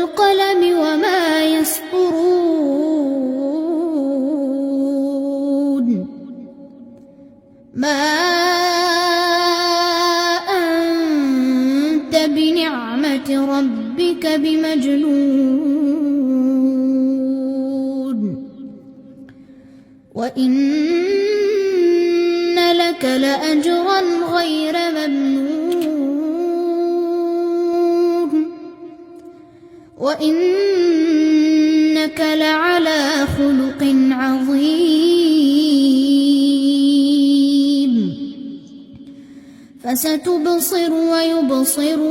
والقلم وما يسطرون ما أنت بنعمة ربك بمجنون وإن لك لأجرا غير ممنون وإنك لعلى خلق عظيم فستبصر ويبصرون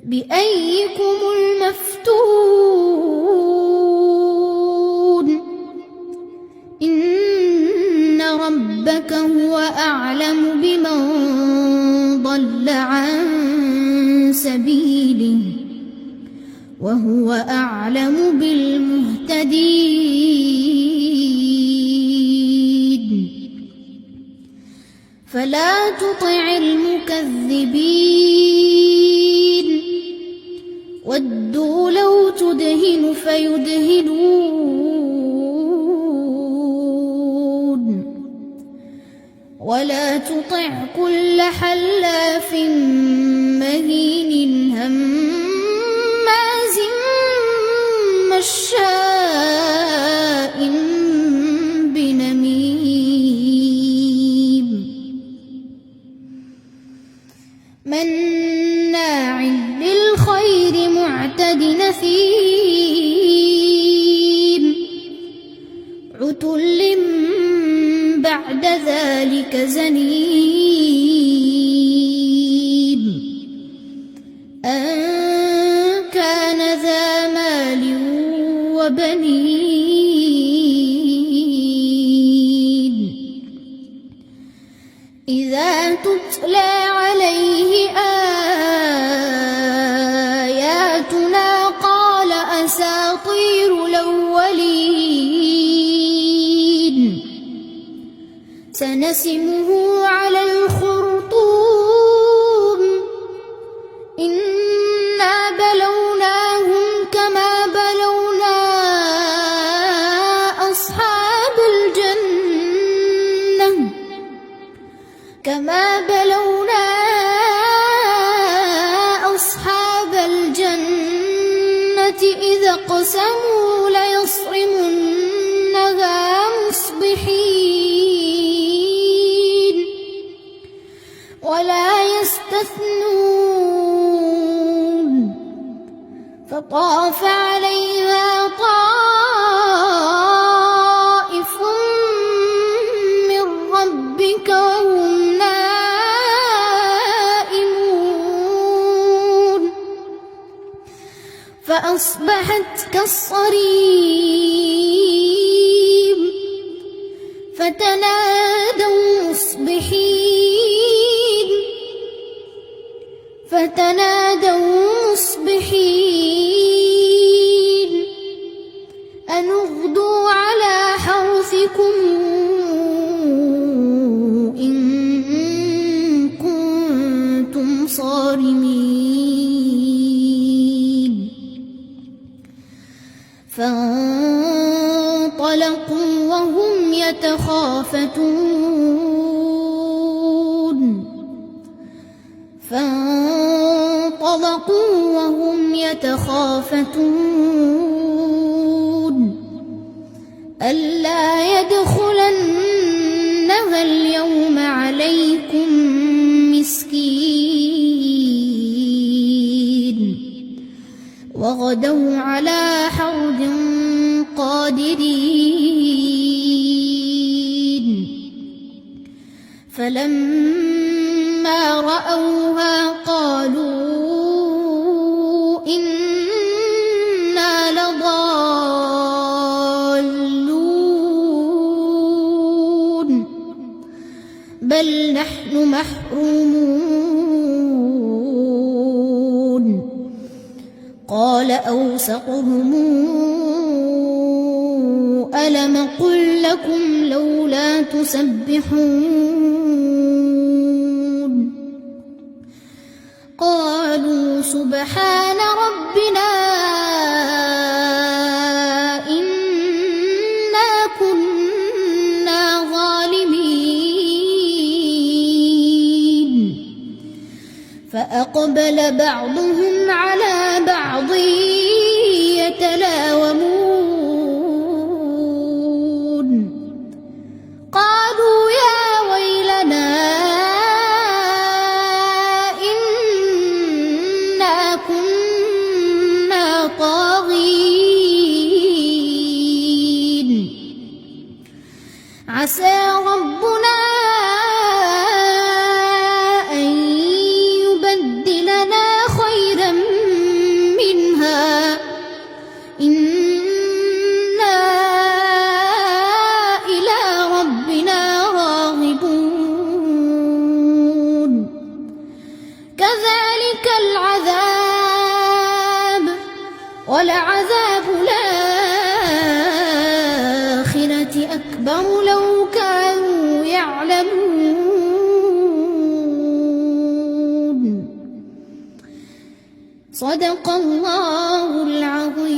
بأيكم المفتون إن ربك هو أعلم بمن ضل عن سبيله وهو أعلم بالمهتدين فلا تطع المكذبين ودوا لو تدهن فيدهنون ولا تطع كل حلاف مهين هماز مشاء بنميم مناع للخير معتد نثيم عتل بعد ذلك زنيم أن كان ذا مال وبنين إذا تتلى عليه آياتنا قال أساطير الأولين سنسمه على الخرطوم إنا بلوناهم كما بلونا أصحاب الجنة إذ اقسموا ليصرمنها مصبحين ولا يستثنون فطاف عليها طائف من ربك وهم نائمون فأصبحت كالصريم فتنادوا مصبحين أن اغدوا على حرثكم إن كنتم صارمين فانطلقوا وهم يتخافتون ألا يدخلنها اليوم عليكم مسكين وغدوا على حرد قادرين فلما رأوها قالوا إنا لضالون بل نحن محرومون قال أوسطهم ألم قل لكم لولا تسبحون سبحان ربنا إنا كنا ظالمين فأقبل بعضهم على بعض يتلاومون قالوا يا ويلنا إنا كنا طاغين عسى ربنا أن يبدلنا خيرا منها إنا إلى ربنا راغبون كذلك العذاب ولعذاب الآخرة أكبر لو كانوا يعلمون صدق الله العظيم.